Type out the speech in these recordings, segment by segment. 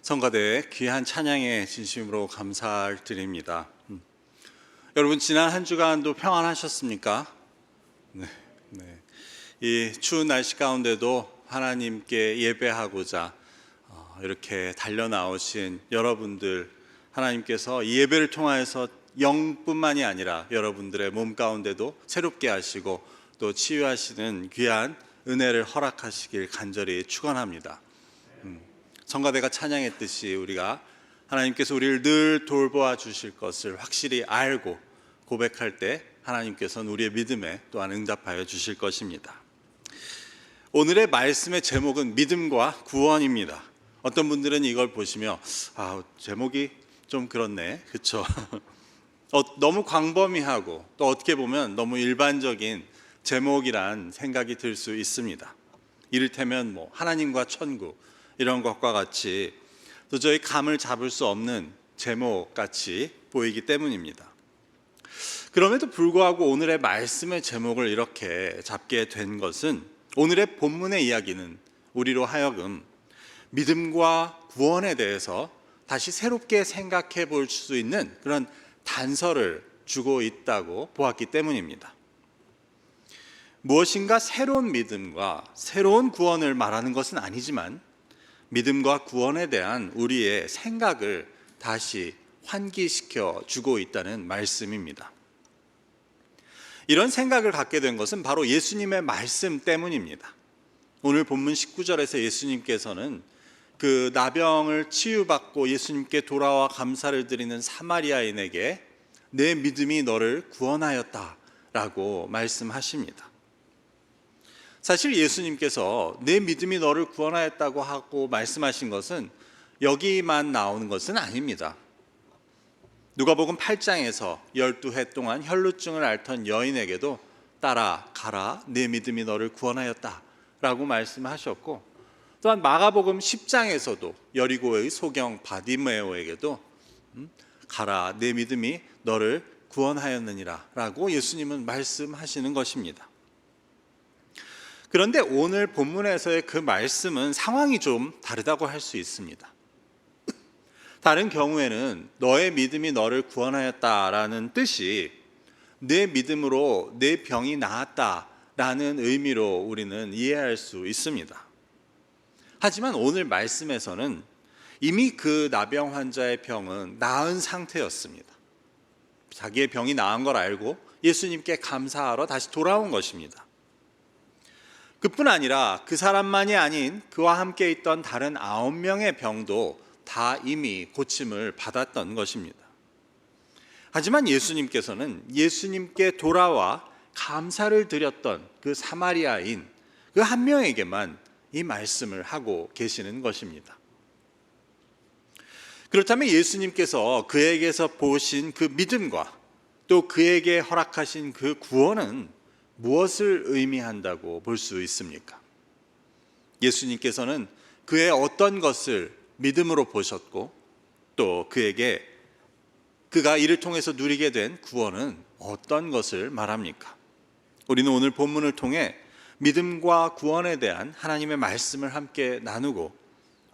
성가대의 귀한 찬양에 진심으로 감사드립니다. 여러분 지난 한 주간도 평안하셨습니까? 네. 이 추운 날씨 가운데도 하나님께 예배하고자 이렇게 달려 나오신 여러분들, 하나님께서 이 예배를 통하여서 영뿐만이 아니라 여러분들의 몸 가운데도 새롭게 하시고 또 치유하시는 귀한 은혜를 허락하시길 간절히 축원합니다. 성가대가 찬양했듯이 우리가 하나님께서 우리를 늘 돌보아 주실 것을 확실히 알고 고백할 때 하나님께서는 우리의 믿음에 또한 응답하여 주실 것입니다. 오늘의 말씀의 제목은 믿음과 구원입니다. 어떤 분들은 이걸 보시며 제목이 좀 그렇네, 그렇죠? 너무 광범위하고 또 어떻게 보면 너무 일반적인 제목이란 생각이 들 수 있습니다. 이를테면 하나님과 천국 이런 것과 같이 도저히 감을 잡을 수 없는 제목같이 보이기 때문입니다. 그럼에도 불구하고 오늘의 말씀의 제목을 이렇게 잡게 된 것은, 오늘의 본문의 이야기는 우리로 하여금 믿음과 구원에 대해서 다시 새롭게 생각해 볼 수 있는 그런 단서를 주고 있다고 보았기 때문입니다. 무엇인가 새로운 믿음과 새로운 구원을 말하는 것은 아니지만 믿음과 구원에 대한 우리의 생각을 다시 환기시켜 주고 있다는 말씀입니다. 이런 생각을 갖게 된 것은 바로 예수님의 말씀 때문입니다. 오늘 본문 19절에서 예수님께서는 그 나병을 치유받고 예수님께 돌아와 감사를 드리는 사마리아인에게 내 믿음이 너를 구원하였다 라고 말씀하십니다. 사실 예수님께서 내 믿음이 너를 구원하였다고 하고 말씀하신 것은 여기만 나오는 것은 아닙니다. 누가복음 8장에서 12해 동안 혈루증을 앓던 여인에게도 따라가라, 내 믿음이 너를 구원하였다 라고 말씀하셨고, 또한 마가복음 10장에서도 여리고의 소경 바디메오에게도 가라, 내 믿음이 너를 구원하였느니라 라고 예수님은 말씀하시는 것입니다. 그런데 오늘 본문에서의 그 말씀은 상황이 좀 다르다고 할 수 있습니다. 다른 경우에는 너의 믿음이 너를 구원하였다라는 뜻이 내 믿음으로 내 병이 나았다라는 의미로 우리는 이해할 수 있습니다. 하지만 오늘 말씀에서는 이미 그 나병 환자의 병은 나은 상태였습니다. 자기의 병이 나은 걸 알고 예수님께 감사하러 다시 돌아온 것입니다. 그뿐 아니라 그 사람만이 아닌 그와 함께 있던 다른 9명의 병도 다 이미 고침을 받았던 것입니다. 하지만 예수님께서는 예수님께 돌아와 감사를 드렸던 그 사마리아인 그 한 명에게만 이 말씀을 하고 계시는 것입니다. 그렇다면 예수님께서 그에게서 보신 그 믿음과 또 그에게 허락하신 그 구원은 무엇을 의미한다고 볼 수 있습니까? 예수님께서는 그의 어떤 것을 믿음으로 보셨고 또 그가 이를 통해서 누리게 된 구원은 어떤 것을 말합니까? 우리는 오늘 본문을 통해 믿음과 구원에 대한 하나님의 말씀을 함께 나누고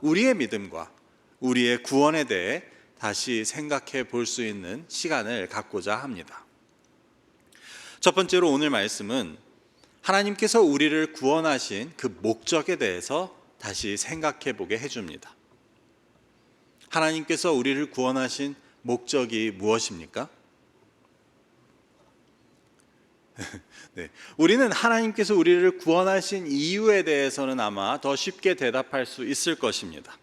우리의 믿음과 우리의 구원에 대해 다시 생각해 볼 수 있는 시간을 갖고자 합니다. 첫 번째로 오늘 말씀은 하나님께서 우리를 구원하신 그 목적에 대해서 다시 생각해 보게 해줍니다. 하나님께서 우리를 구원하신 목적이 무엇입니까? 네, 우리는 하나님께서 우리를 구원하신 이유에 대해서는 아마 더 쉽게 대답할 수 있을 것입니다.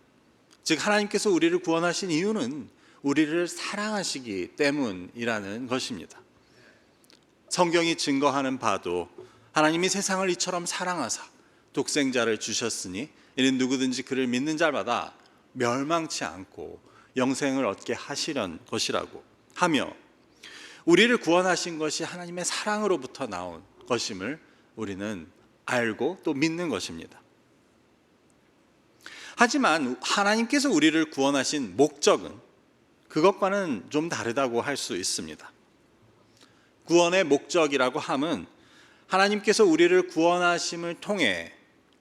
즉 하나님께서 우리를 구원하신 이유는 우리를 사랑하시기 때문이라는 것입니다. 성경이 증거하는 바도 하나님이 세상을 이처럼 사랑하사 독생자를 주셨으니 이는 누구든지 그를 믿는 자마다 멸망치 않고 영생을 얻게 하시려는 것이라고 하며, 우리를 구원하신 것이 하나님의 사랑으로부터 나온 것임을 우리는 알고 또 믿는 것입니다. 하지만 하나님께서 우리를 구원하신 목적은 그것과는 좀 다르다고 할 수 있습니다. 구원의 목적이라고 함은 하나님께서 우리를 구원하심을 통해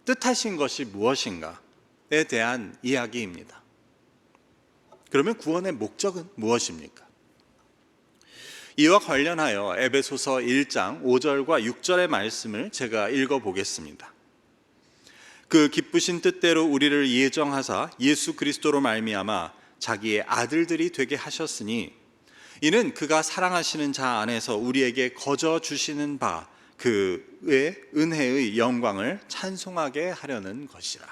뜻하신 것이 무엇인가에 대한 이야기입니다. 그러면 구원의 목적은 무엇입니까? 이와 관련하여 에베소서 1장 5절과 6절의 말씀을 제가 읽어보겠습니다. 그 기쁘신 뜻대로 우리를 예정하사 예수 그리스도로 말미암아 자기의 아들들이 되게 하셨으니 이는 그가 사랑하시는 자 안에서 우리에게 거저 주시는 바 그의 은혜의 영광을 찬송하게 하려는 것이라.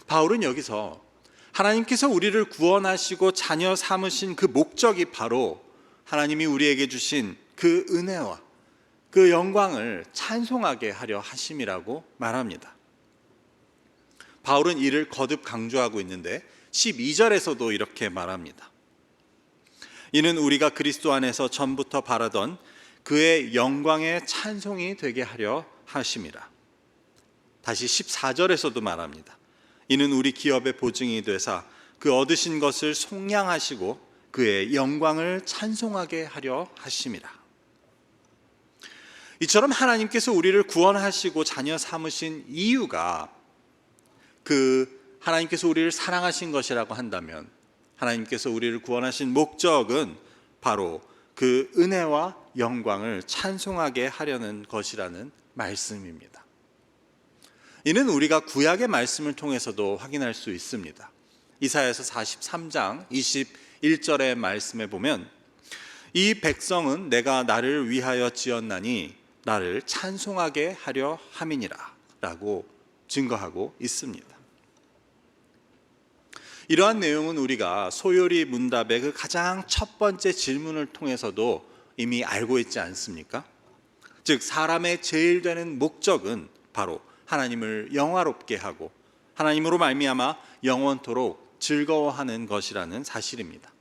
바울은 여기서 하나님께서 우리를 구원하시고 자녀 삼으신 그 목적이 바로 하나님이 우리에게 주신 그 은혜와 그 영광을 찬송하게 하려 하심이라고 말합니다. 바울은 이를 거듭 강조하고 있는데 12절에서도 이렇게 말합니다. 이는 우리가 그리스도 안에서 전부터 바라던 그의 영광의 찬송이 되게 하려 하심이라. 다시 14절에서도 말합니다. 이는 우리 기업의 보증이 되사 그 얻으신 것을 속량하시고 그의 영광을 찬송하게 하려 하심이라. 이처럼 하나님께서 우리를 구원하시고 자녀 삼으신 이유가 하나님께서 우리를 사랑하신 것이라고 한다면 하나님께서 우리를 구원하신 목적은 바로 그 은혜와 영광을 찬송하게 하려는 것이라는 말씀입니다. 이는 우리가 구약의 말씀을 통해서도 확인할 수 있습니다. 이사야서 43장 21절의 말씀에 보면 이 백성은 내가 나를 위하여 지었나니 나를 찬송하게 하려 함이니라 라고 증거하고 있습니다. 이러한 내용은 우리가 소요리 문답의 그 가장 첫 번째 질문을 통해서도 이미 알고 있지 않습니까? 즉 사람의 제일 되는 목적은 바로 하나님을 영화롭게 하고 하나님으로 말미암아 영원토록 즐거워하는 것이라는 사실입니다.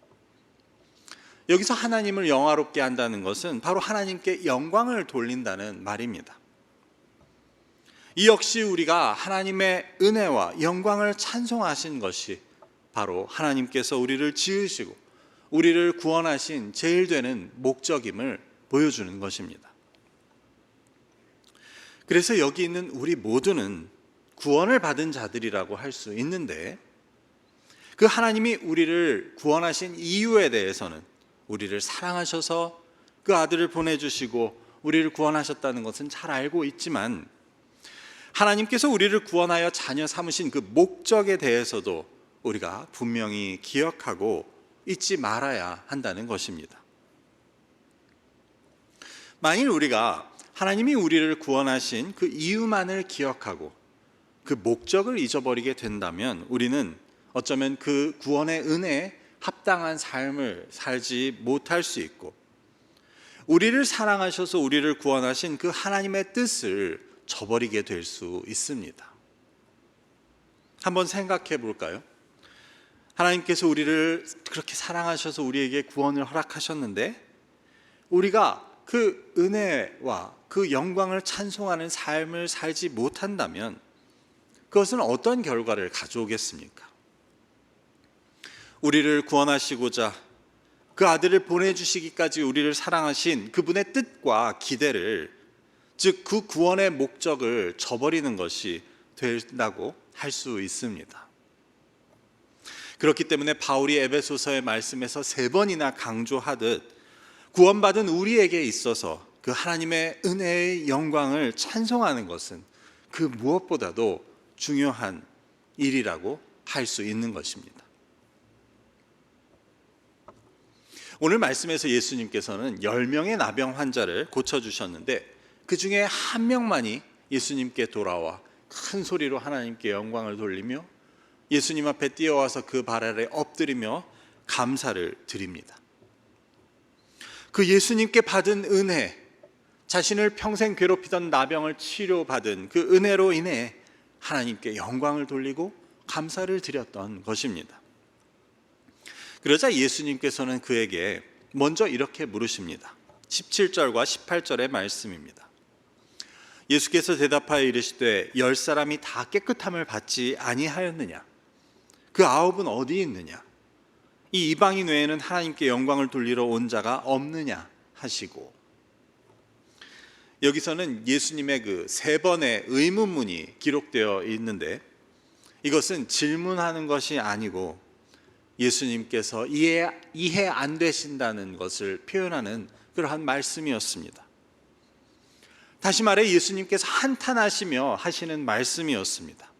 여기서 하나님을 영화롭게 한다는 것은 바로 하나님께 영광을 돌린다는 말입니다. 이 역시 우리가 하나님의 은혜와 영광을 찬송하신 것이 바로 하나님께서 우리를 지으시고 우리를 구원하신 제일 되는 목적임을 보여주는 것입니다. 그래서 여기 있는 우리 모두는 구원을 받은 자들이라고 할 수 있는데 그 하나님이 우리를 구원하신 이유에 대해서는 우리를 사랑하셔서 그 아들을 보내주시고 우리를 구원하셨다는 것은 잘 알고 있지만 하나님께서 우리를 구원하여 자녀 삼으신 그 목적에 대해서도 우리가 분명히 기억하고 잊지 말아야 한다는 것입니다. 만일 우리가 하나님이 우리를 구원하신 그 이유만을 기억하고 그 목적을 잊어버리게 된다면 우리는 어쩌면 그 구원의 은혜에 합당한 삶을 살지 못할 수 있고 우리를 사랑하셔서 우리를 구원하신 그 하나님의 뜻을 저버리게 될 수 있습니다. 한번 생각해 볼까요? 하나님께서 우리를 그렇게 사랑하셔서 우리에게 구원을 허락하셨는데 우리가 그 은혜와 그 영광을 찬송하는 삶을 살지 못한다면 그것은 어떤 결과를 가져오겠습니까? 우리를 구원하시고자 그 아들을 보내주시기까지 우리를 사랑하신 그분의 뜻과 기대를, 즉 그 구원의 목적을 저버리는 것이 된다고 할 수 있습니다. 그렇기 때문에 바울이 에베소서의 말씀에서 3번이나 강조하듯 구원받은 우리에게 있어서 그 하나님의 은혜의 영광을 찬송하는 것은 그 무엇보다도 중요한 일이라고 할 수 있는 것입니다. 오늘 말씀에서 예수님께서는 10명의 나병 환자를 고쳐주셨는데 그 중에 한 명만이 예수님께 돌아와 큰 소리로 하나님께 영광을 돌리며 예수님 앞에 뛰어와서 그 발 아래 엎드리며 감사를 드립니다. 그 예수님께 받은 은혜, 자신을 평생 괴롭히던 나병을 치료받은 그 은혜로 인해 하나님께 영광을 돌리고 감사를 드렸던 것입니다. 그러자 예수님께서는 그에게 먼저 이렇게 물으십니다. 17절과 18절의 말씀입니다. 예수께서 대답하여 이르시되 10사람이 다 깨끗함을 받지 아니하였느냐? 그 9은 어디 있느냐? 이 이방인 외에는 하나님께 영광을 돌리러 온 자가 없느냐 하시고, 여기서는 예수님의 그 3번의 의문문이 기록되어 있는데 이것은 질문하는 것이 아니고 예수님께서 이해 안 되신다는 것을 표현하는 그러한 말씀이었습니다. 다시 말해 예수님께서 한탄하시며 하시는 말씀이었습니다.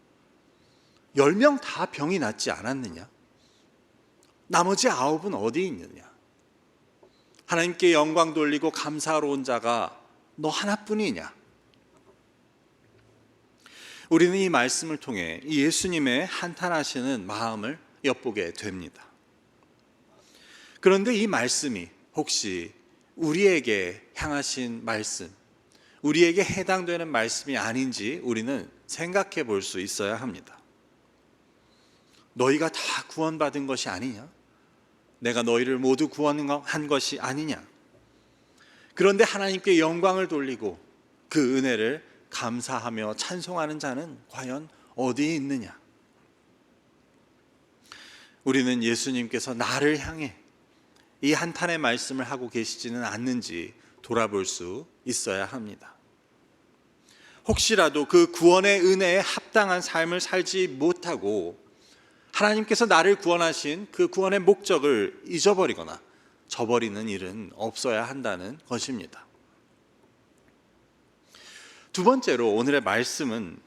10명 다 병이 낫지 않았느냐? 나머지 9은 어디 있느냐? 하나님께 영광 돌리고 감사하러 온 자가 너 하나뿐이냐? 우리는 이 말씀을 통해 예수님의 한탄하시는 마음을 엿보게 됩니다. 그런데 이 말씀이 혹시 우리에게 향하신 말씀, 우리에게 해당되는 말씀이 아닌지 우리는 생각해 볼 수 있어야 합니다. 너희가 다 구원받은 것이 아니냐? 내가 너희를 모두 구원한 것이 아니냐? 그런데 하나님께 영광을 돌리고 그 은혜를 감사하며 찬송하는 자는 과연 어디에 있느냐? 우리는 예수님께서 나를 향해 이 한탄의 말씀을 하고 계시지는 않는지 돌아볼 수 있어야 합니다. 혹시라도 그 구원의 은혜에 합당한 삶을 살지 못하고 하나님께서 나를 구원하신 그 구원의 목적을 잊어버리거나 저버리는 일은 없어야 한다는 것입니다. 두 번째로 오늘의 말씀은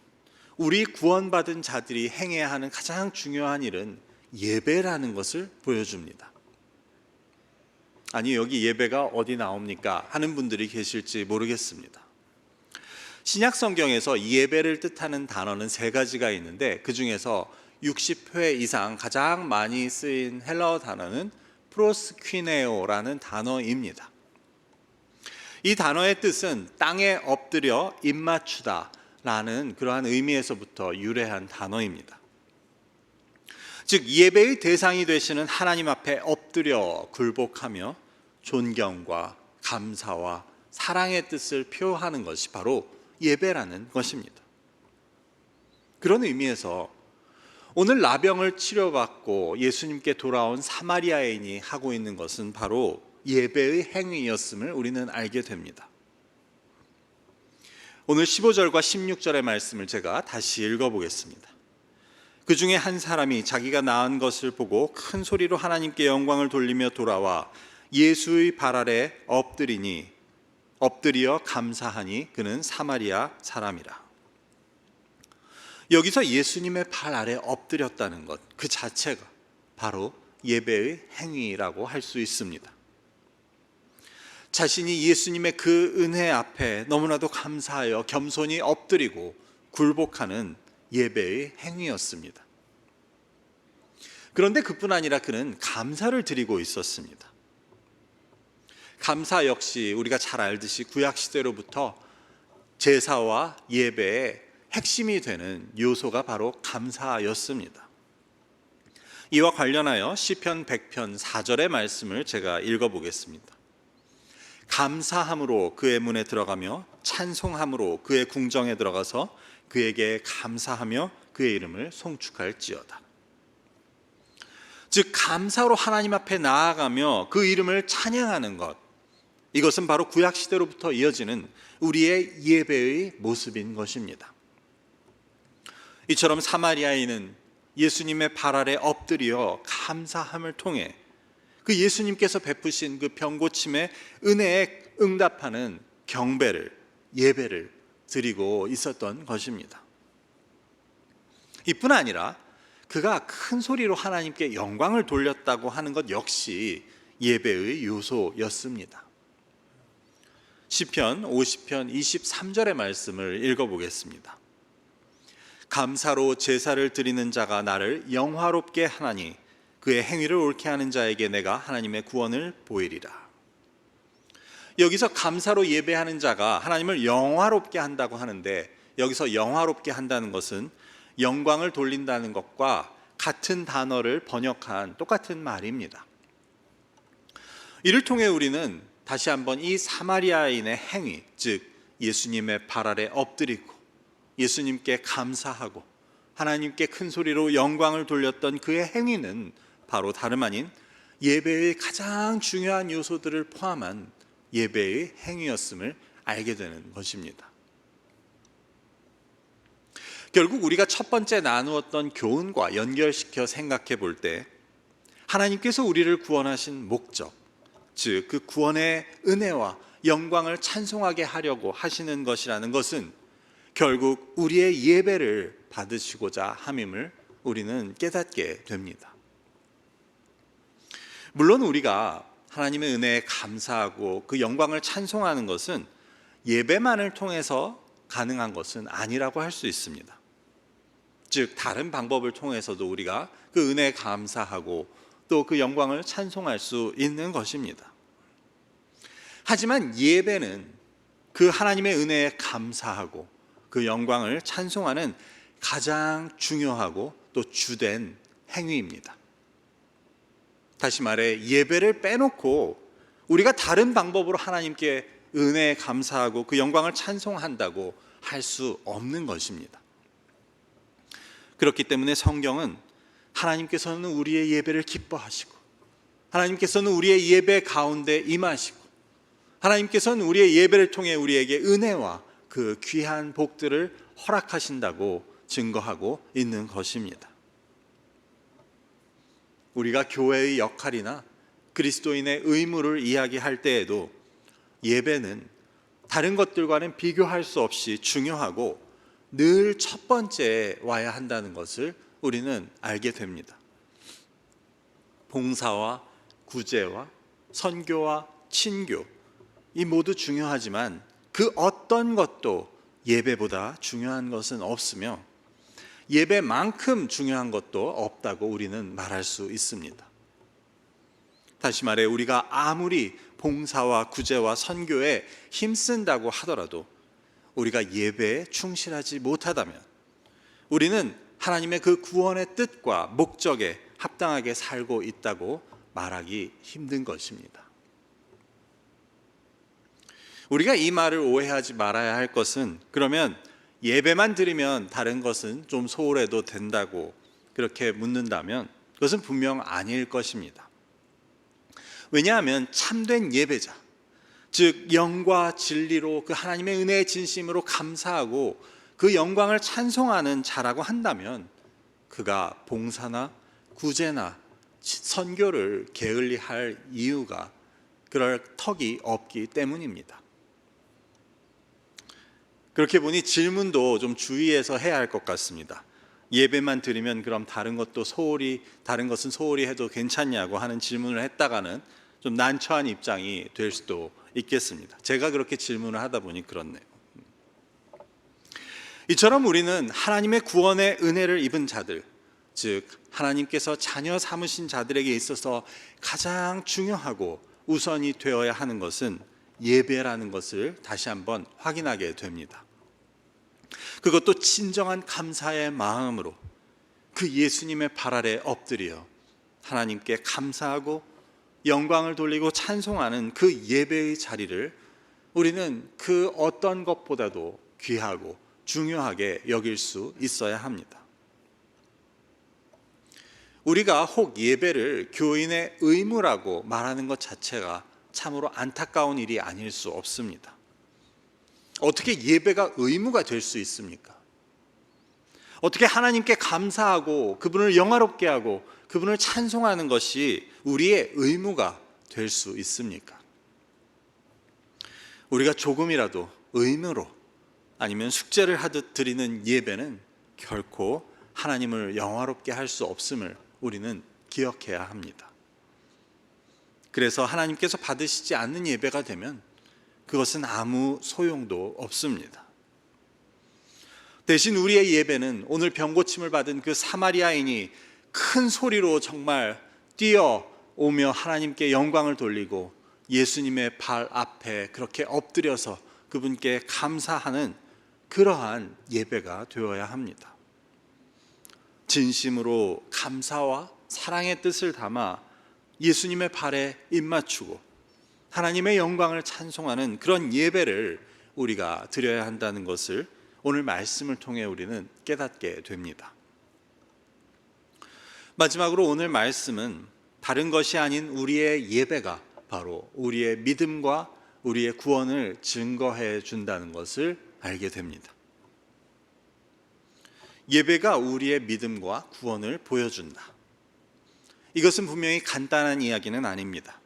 우리 구원받은 자들이 행해야 하는 가장 중요한 일은 예배라는 것을 보여줍니다. 아니, 여기 예배가 어디 나옵니까? 하는 분들이 계실지 모르겠습니다. 신약 성경에서 예배를 뜻하는 단어는 3가지가 있는데 그 중에서 60회 이상 가장 많이 쓰인 헬라어 단어는 프로스퀴네오라는 단어입니다. 이 단어의 뜻은 땅에 엎드려 입맞추다라는 그러한 의미에서부터 유래한 단어입니다. 즉 예배의 대상이 되시는 하나님 앞에 엎드려 굴복하며 존경과 감사와 사랑의 뜻을 표하는 것이 바로 예배라는 것입니다. 그런 의미에서 오늘 나병을 치료받고 예수님께 돌아온 사마리아인이 하고 있는 것은 바로 예배의 행위였음을 우리는 알게 됩니다. 오늘 15절과 16절의 말씀을 제가 다시 읽어보겠습니다. 그 중에 한 사람이 자기가 낳은 것을 보고 큰 소리로 하나님께 영광을 돌리며 돌아와 예수의 발 아래 엎드려 감사하니 그는 사마리아 사람이라. 여기서 예수님의 발 아래 엎드렸다는 것 그 자체가 바로 예배의 행위라고 할 수 있습니다. 자신이 예수님의 그 은혜 앞에 너무나도 감사하여 겸손히 엎드리고 굴복하는 예배의 행위였습니다. 그런데 그뿐 아니라 그는 감사를 드리고 있었습니다. 감사 역시 우리가 잘 알듯이 구약시대로부터 제사와 예배의 핵심이 되는 요소가 바로 감사였습니다. 이와 관련하여 시편 100편 4절의 말씀을 제가 읽어보겠습니다. 감사함으로 그의 문에 들어가며 찬송함으로 그의 궁정에 들어가서 그에게 감사하며 그의 이름을 송축할지어다. 즉 감사로 하나님 앞에 나아가며 그 이름을 찬양하는 것, 이것은 바로 구약시대로부터 이어지는 우리의 예배의 모습인 것입니다. 이처럼 사마리아인은 예수님의 발 아래 엎드려 감사함을 통해 그 예수님께서 베푸신 그 병고침의 은혜에 응답하는 경배를, 예배를 드리고 있었던 것입니다. 이뿐 아니라 그가 큰 소리로 하나님께 영광을 돌렸다고 하는 것 역시 예배의 요소였습니다. 시편 50편 23절의 말씀을 읽어보겠습니다. 감사로 제사를 드리는 자가 나를 영화롭게 하나니 그의 행위를 옳게 하는 자에게 내가 하나님의 구원을 보이리라. 여기서 감사로 예배하는 자가 하나님을 영화롭게 한다고 하는데, 여기서 영화롭게 한다는 것은 영광을 돌린다는 것과 같은 단어를 번역한 똑같은 말입니다. 이를 통해 우리는 다시 한번 이 사마리아인의 행위, 즉 예수님의 발 아래 엎드리고 예수님께 감사하고 하나님께 큰 소리로 영광을 돌렸던 그의 행위는 바로 다름 아닌 예배의 가장 중요한 요소들을 포함한 예배의 행위였음을 알게 되는 것입니다. 결국 우리가 첫 번째 나누었던 교훈과 연결시켜 생각해 볼 때 하나님께서 우리를 구원하신 목적, 즉 그 구원의 은혜와 영광을 찬송하게 하려고 하시는 것이라는 것은 결국 우리의 예배를 받으시고자 함임을 우리는 깨닫게 됩니다. 물론 우리가 하나님의 은혜에 감사하고 그 영광을 찬송하는 것은 예배만을 통해서 가능한 것은 아니라고 할 수 있습니다. 즉 다른 방법을 통해서도 우리가 그 은혜에 감사하고 또 그 영광을 찬송할 수 있는 것입니다. 하지만 예배는 그 하나님의 은혜에 감사하고 그 영광을 찬송하는 가장 중요하고 또 주된 행위입니다. 다시 말해 예배를 빼놓고 우리가 다른 방법으로 하나님께 은혜에 감사하고 그 영광을 찬송한다고 할 수 없는 것입니다. 그렇기 때문에 성경은 하나님께서는 우리의 예배를 기뻐하시고 하나님께서는 우리의 예배 가운데 임하시고 하나님께서는 우리의 예배를 통해 우리에게 은혜와 그 귀한 복들을 허락하신다고 증거하고 있는 것입니다. 우리가 교회의 역할이나 그리스도인의 의무를 이야기할 때에도 예배는 다른 것들과는 비교할 수 없이 중요하고 늘 첫 번째에 와야 한다는 것을 우리는 알게 됩니다. 봉사와 구제와 선교와 친교, 이 모두 중요하지만 그 어떤 것도 예배보다 중요한 것은 없으며 예배만큼 중요한 것도 없다고 우리는 말할 수 있습니다. 다시 말해 우리가 아무리 봉사와 구제와 선교에 힘쓴다고 하더라도 우리가 예배에 충실하지 못하다면 우리는 하나님의 그 구원의 뜻과 목적에 합당하게 살고 있다고 말하기 힘든 것입니다. 우리가 이 말을 오해하지 말아야 할 것은 그러면 예배만 드리면 다른 것은 좀 소홀해도 된다고 그렇게 묻는다면 그것은 분명 아닐 것입니다. 왜냐하면 참된 예배자, 즉 영과 진리로 그 하나님의 은혜의 진심으로 감사하고 그 영광을 찬송하는 자라고 한다면 그가 봉사나 구제나 선교를 게을리할 이유가 그럴 턱이 없기 때문입니다. 그렇게 보니 질문도 좀 주의해서 해야 할 것 같습니다. 예배만 드리면 그럼 다른 것은 소홀히 해도 괜찮냐고 하는 질문을 했다가는 좀 난처한 입장이 될 수도 있겠습니다. 제가 그렇게 질문을 하다 보니 그렇네요. 이처럼 우리는 하나님의 구원의 은혜를 입은 자들, 즉 하나님께서 자녀 삼으신 자들에게 있어서 가장 중요하고 우선이 되어야 하는 것은 예배라는 것을 다시 한번 확인하게 됩니다. 그것도 진정한 감사의 마음으로 그 예수님의 발 아래 엎드려 하나님께 감사하고 영광을 돌리고 찬송하는 그 예배의 자리를 우리는 그 어떤 것보다도 귀하고 중요하게 여길 수 있어야 합니다. 우리가 혹 예배를 교인의 의무라고 말하는 것 자체가 참으로 안타까운 일이 아닐 수 없습니다. 어떻게 예배가 의무가 될 수 있습니까? 어떻게 하나님께 감사하고 그분을 영화롭게 하고 그분을 찬송하는 것이 우리의 의무가 될 수 있습니까? 우리가 조금이라도 의무로 아니면 숙제를 하듯 드리는 예배는 결코 하나님을 영화롭게 할 수 없음을 우리는 기억해야 합니다. 그래서 하나님께서 받으시지 않는 예배가 되면 그것은 아무 소용도 없습니다. 대신 우리의 예배는 오늘 병고침을 받은 그 사마리아인이 큰 소리로 정말 뛰어오며 하나님께 영광을 돌리고 예수님의 발 앞에 그렇게 엎드려서 그분께 감사하는 그러한 예배가 되어야 합니다. 진심으로 감사와 사랑의 뜻을 담아 예수님의 발에 입맞추고 하나님의 영광을 찬송하는 그런 예배를 우리가 드려야 한다는 것을 오늘 말씀을 통해 우리는 깨닫게 됩니다. 마지막으로 오늘 말씀은 다른 것이 아닌 우리의 예배가 바로 우리의 믿음과 우리의 구원을 증거해 준다는 것을 알게 됩니다. 예배가 우리의 믿음과 구원을 보여준다. 이것은 분명히 간단한 이야기는 아닙니다.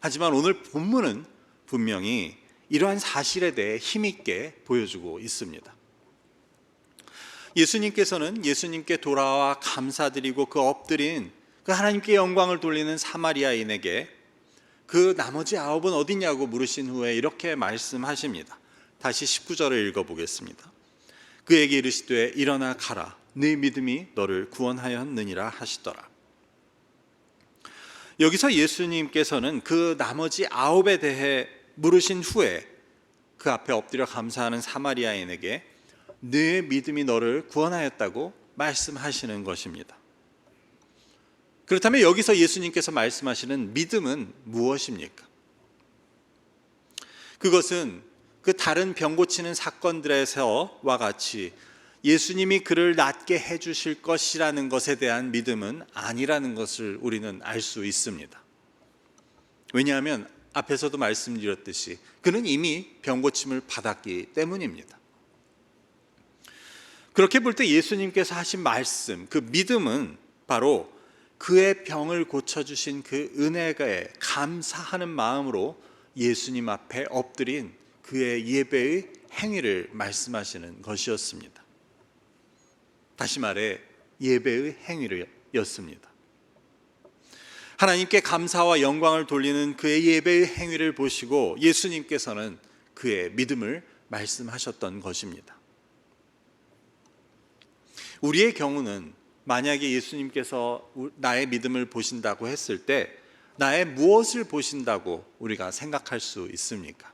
하지만 오늘 본문은 분명히 이러한 사실에 대해 힘있게 보여주고 있습니다. 예수님께서는 예수님께 돌아와 감사드리고 그 엎드린 그 하나님께 영광을 돌리는 사마리아인에게 그 나머지 9은 어디냐고 물으신 후에 이렇게 말씀하십니다. 다시 19절을 읽어보겠습니다. 그에게 이르시되 일어나 가라, 네 믿음이 너를 구원하였느니라 하시더라. 여기서 예수님께서는 그 나머지 9에 대해 물으신 후에 그 앞에 엎드려 감사하는 사마리아인에게 네 믿음이 너를 구원하였다고 말씀하시는 것입니다. 그렇다면 여기서 예수님께서 말씀하시는 믿음은 무엇입니까? 그것은 그 다른 병 고치는 사건들에서와 같이 예수님이 그를 낫게 해주실 것이라는 것에 대한 믿음은 아니라는 것을 우리는 알 수 있습니다. 왜냐하면 앞에서도 말씀드렸듯이 그는 이미 병 고침을 받았기 때문입니다. 그렇게 볼 때 예수님께서 하신 말씀, 그 믿음은 바로 그의 병을 고쳐주신 그 은혜에 감사하는 마음으로 예수님 앞에 엎드린 그의 예배의 행위를 말씀하시는 것이었습니다. 다시 말해 예배의 행위였습니다. 하나님께 감사와 영광을 돌리는 그의 예배의 행위를 보시고 예수님께서는 그의 믿음을 말씀하셨던 것입니다. 우리의 경우는 만약에 예수님께서 나의 믿음을 보신다고 했을 때 나의 무엇을 보신다고 우리가 생각할 수 있습니까?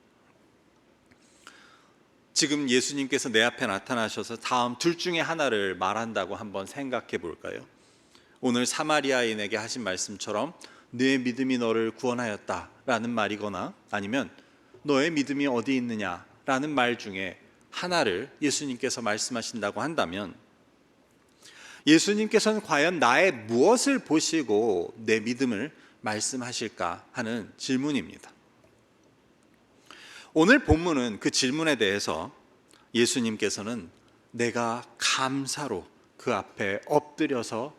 지금 예수님께서 내 앞에 나타나셔서 다음 둘 중에 하나를 말한다고 한번 생각해 볼까요? 오늘 사마리아인에게 하신 말씀처럼 네 믿음이 너를 구원하였다라는 말이거나 아니면 너의 믿음이 어디 있느냐라는 말 중에 하나를 예수님께서 말씀하신다고 한다면 예수님께서는 과연 나의 무엇을 보시고 내 믿음을 말씀하실까 하는 질문입니다. 오늘 본문은 그 질문에 대해서 예수님께서는 내가 감사로 그 앞에 엎드려서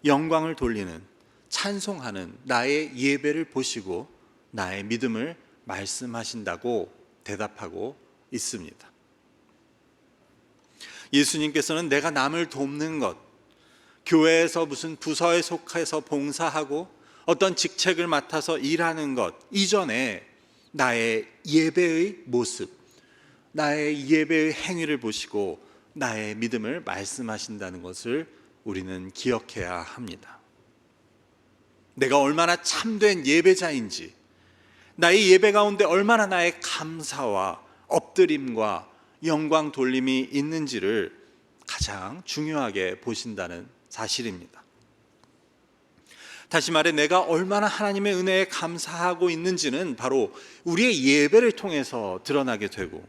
영광을 돌리는 찬송하는 나의 예배를 보시고 나의 믿음을 말씀하신다고 대답하고 있습니다. 예수님께서는 내가 남을 돕는 것, 교회에서 무슨 부서에 속해서 봉사하고 어떤 직책을 맡아서 일하는 것 이전에 나의 예배의 모습, 나의 예배의 행위를 보시고 나의 믿음을 말씀하신다는 것을 우리는 기억해야 합니다. 내가 얼마나 참된 예배자인지, 나의 예배 가운데 얼마나 나의 감사와 엎드림과 영광 돌림이 있는지를 가장 중요하게 보신다는 사실입니다. 다시 말해 내가 얼마나 하나님의 은혜에 감사하고 있는지는 바로 우리의 예배를 통해서 드러나게 되고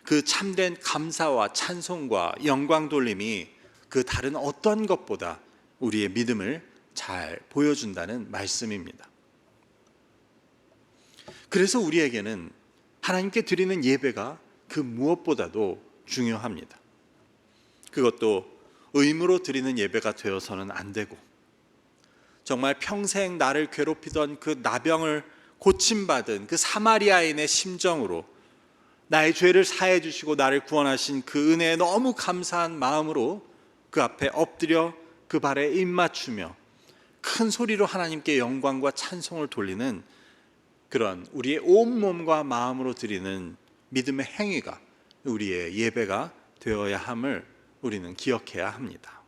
그 참된 감사와 찬송과 영광 돌림이 그 다른 어떤 것보다 우리의 믿음을 잘 보여준다는 말씀입니다. 그래서 우리에게는 하나님께 드리는 예배가 그 무엇보다도 중요합니다. 그것도 의무로 드리는 예배가 되어서는 안 되고 정말 평생 나를 괴롭히던 그 나병을 고침받은 그 사마리아인의 심정으로 나의 죄를 사해 주시고 나를 구원하신 그 은혜에 너무 감사한 마음으로 그 앞에 엎드려 그 발에 입맞추며 큰 소리로 하나님께 영광과 찬송을 돌리는 그런 우리의 온몸과 마음으로 드리는 믿음의 행위가 우리의 예배가 되어야 함을 우리는 기억해야 합니다.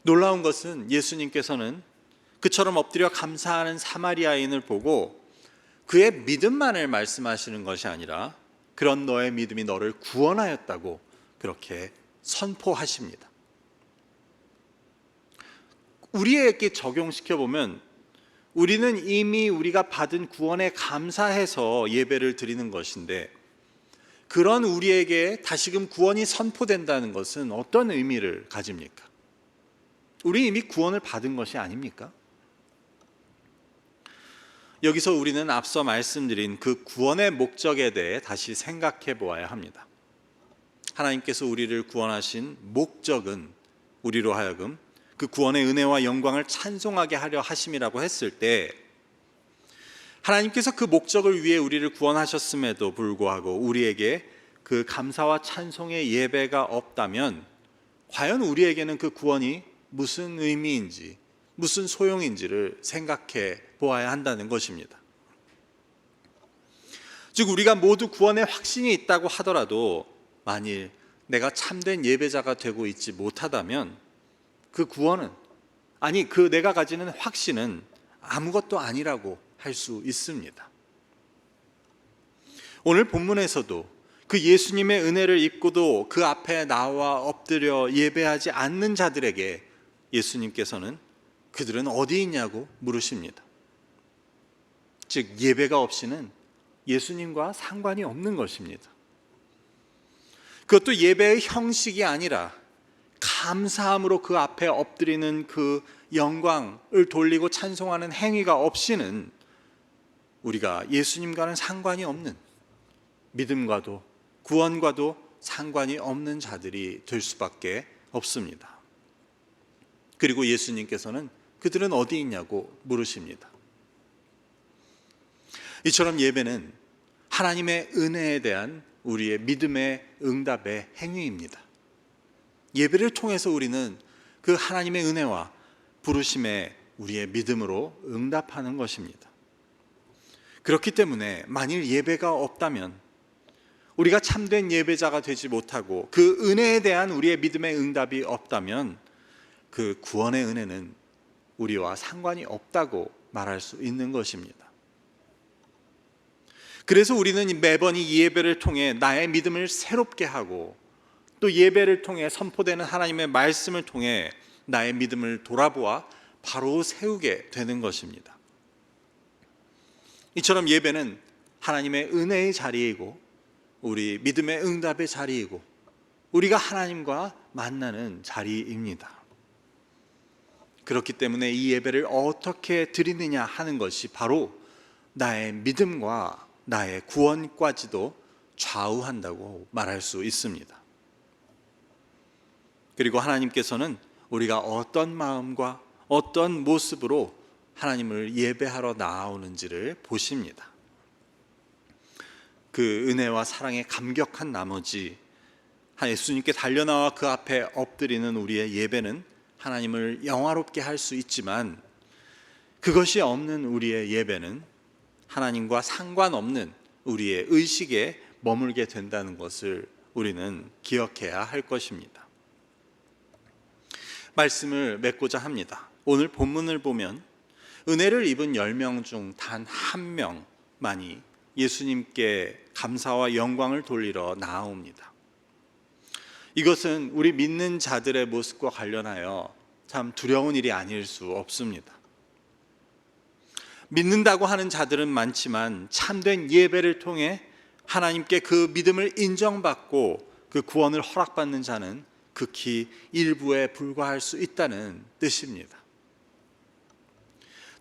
놀라운 것은 예수님께서는 그처럼 엎드려 감사하는 사마리아인을 보고 그의 믿음만을 말씀하시는 것이 아니라 그런 너의 믿음이 너를 구원하였다고 그렇게 선포하십니다. 우리에게 적용시켜보면 우리는 이미 우리가 받은 구원에 감사해서 예배를 드리는 것인데 그런 우리에게 다시금 구원이 선포된다는 것은 어떤 의미를 가집니까? 우리 이미 구원을 받은 것이 아닙니까? 여기서 우리는 앞서 말씀드린 그 구원의 목적에 대해 다시 생각해 보아야 합니다. 하나님께서 우리를 구원하신 목적은 우리로 하여금 그 구원의 은혜와 영광을 찬송하게 하려 하심이라고 했을 때, 하나님께서 그 목적을 위해 우리를 구원하셨음에도 불구하고 우리에게 그 감사와 찬송의 예배가 없다면 과연 우리에게는 그 구원이 무슨 의미인지, 무슨 소용인지를 생각해 보아야 한다는 것입니다. 즉, 우리가 모두 구원의 확신이 있다고 하더라도 만일 내가 참된 예배자가 되고 있지 못하다면 그 구원은, 아니 그 내가 가지는 확신은 아무것도 아니라고 할 수 있습니다. 오늘 본문에서도 그 예수님의 은혜를 입고도 그 앞에 나와 엎드려 예배하지 않는 자들에게 예수님께서는 그들은 어디 있냐고 물으십니다. 즉, 예배가 없이는 예수님과 상관이 없는 것입니다. 그것도 예배의 형식이 아니라 감사함으로 그 앞에 엎드리는 그 영광을 돌리고 찬송하는 행위가 없이는 우리가 예수님과는 상관이 없는, 믿음과도 구원과도 상관이 없는 자들이 될 수밖에 없습니다. 그리고 예수님께서는 그들은 어디 있냐고 물으십니다. 이처럼 예배는 하나님의 은혜에 대한 우리의 믿음의 응답의 행위입니다. 예배를 통해서 우리는 그 하나님의 은혜와 부르심에 우리의 믿음으로 응답하는 것입니다. 그렇기 때문에 만일 예배가 없다면, 우리가 참된 예배자가 되지 못하고 그 은혜에 대한 우리의 믿음의 응답이 없다면 그 구원의 은혜는 우리와 상관이 없다고 말할 수 있는 것입니다. 그래서 우리는 매번 이 예배를 통해 나의 믿음을 새롭게 하고, 또 예배를 통해 선포되는 하나님의 말씀을 통해 나의 믿음을 돌아보아 바로 세우게 되는 것입니다. 이처럼 예배는 하나님의 은혜의 자리이고 우리 믿음의 응답의 자리이고 우리가 하나님과 만나는 자리입니다. 그렇기 때문에 이 예배를 어떻게 드리느냐 하는 것이 바로 나의 믿음과 나의 구원까지도 좌우한다고 말할 수 있습니다. 그리고 하나님께서는 우리가 어떤 마음과 어떤 모습으로 하나님을 예배하러 나아오는지를 보십니다. 그 은혜와 사랑에 감격한 나머지 예수님께 달려나와 그 앞에 엎드리는 우리의 예배는 하나님을 영화롭게 할 수 있지만, 그것이 없는 우리의 예배는 하나님과 상관없는 우리의 의식에 머물게 된다는 것을 우리는 기억해야 할 것입니다. 말씀을 맺고자 합니다. 오늘 본문을 보면 은혜를 입은 10명 중 단 한 명만이 예수님께 감사와 영광을 돌리러 나아옵니다. 이것은 우리 믿는 자들의 모습과 관련하여 참 두려운 일이 아닐 수 없습니다. 믿는다고 하는 자들은 많지만 참된 예배를 통해 하나님께 그 믿음을 인정받고 그 구원을 허락받는 자는 극히 일부에 불과할 수 있다는 뜻입니다.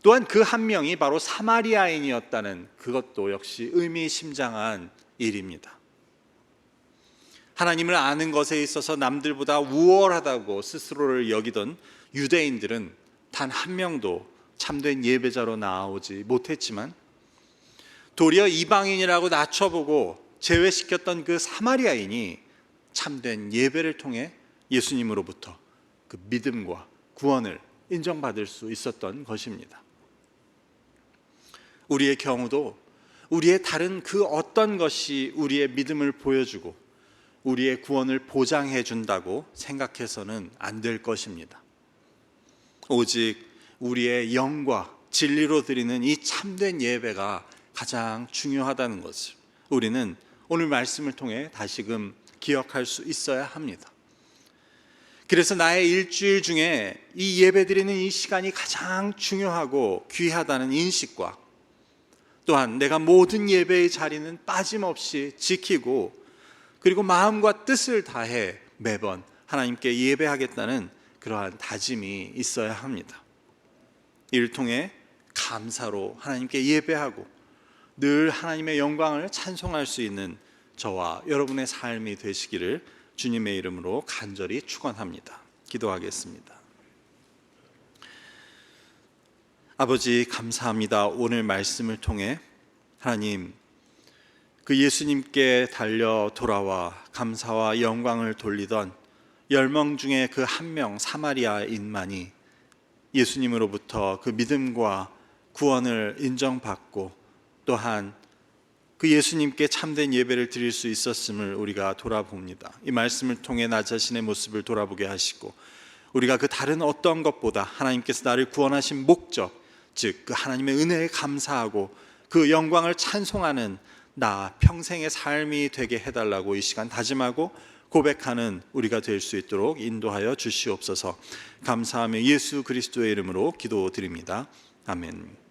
또한 그 한 명이 바로 사마리아인이었다는 그것도 역시 의미심장한 일입니다. 하나님을 아는 것에 있어서 남들보다 우월하다고 스스로를 여기던 유대인들은 단 한 명도 참된 예배자로 나아오지 못했지만, 도리어 이방인이라고 낮춰보고 제외시켰던 그 사마리아인이 참된 예배를 통해 예수님으로부터 그 믿음과 구원을 인정받을 수 있었던 것입니다. 우리의 경우도 우리의 다른 그 어떤 것이 우리의 믿음을 보여주고 우리의 구원을 보장해 준다고 생각해서는 안 될 것입니다. 오직 우리의 영과 진리로 드리는 이 참된 예배가 가장 중요하다는 것을 우리는 오늘 말씀을 통해 다시금 기억할 수 있어야 합니다. 그래서 나의 일주일 중에 이 예배 드리는 이 시간이 가장 중요하고 귀하다는 인식과, 또한 내가 모든 예배의 자리는 빠짐없이 지키고 그리고 마음과 뜻을 다해 매번 하나님께 예배하겠다는 그러한 다짐이 있어야 합니다. 이를 통해 감사로 하나님께 예배하고 늘 하나님의 영광을 찬송할 수 있는 저와 여러분의 삶이 되시기를 주님의 이름으로 간절히 축원합니다. 기도하겠습니다. 아버지 감사합니다. 오늘 말씀을 통해 하나님 그 예수님께 달려 돌아와 감사와 영광을 돌리던 10명 중에 그 한 명 사마리아인만이 예수님으로부터 그 믿음과 구원을 인정받고 또한 그 예수님께 참된 예배를 드릴 수 있었음을 우리가 돌아봅니다. 이 말씀을 통해 나 자신의 모습을 돌아보게 하시고 우리가 그 다른 어떤 것보다 하나님께서 나를 구원하신 목적, 즉 그 하나님의 은혜에 감사하고 그 영광을 찬송하는 나 평생의 삶이 되게 해달라고 이 시간 다짐하고 고백하는 우리가 될 수 있도록 인도하여 주시옵소서. 감사하며 예수 그리스도의 이름으로 기도드립니다. 아멘.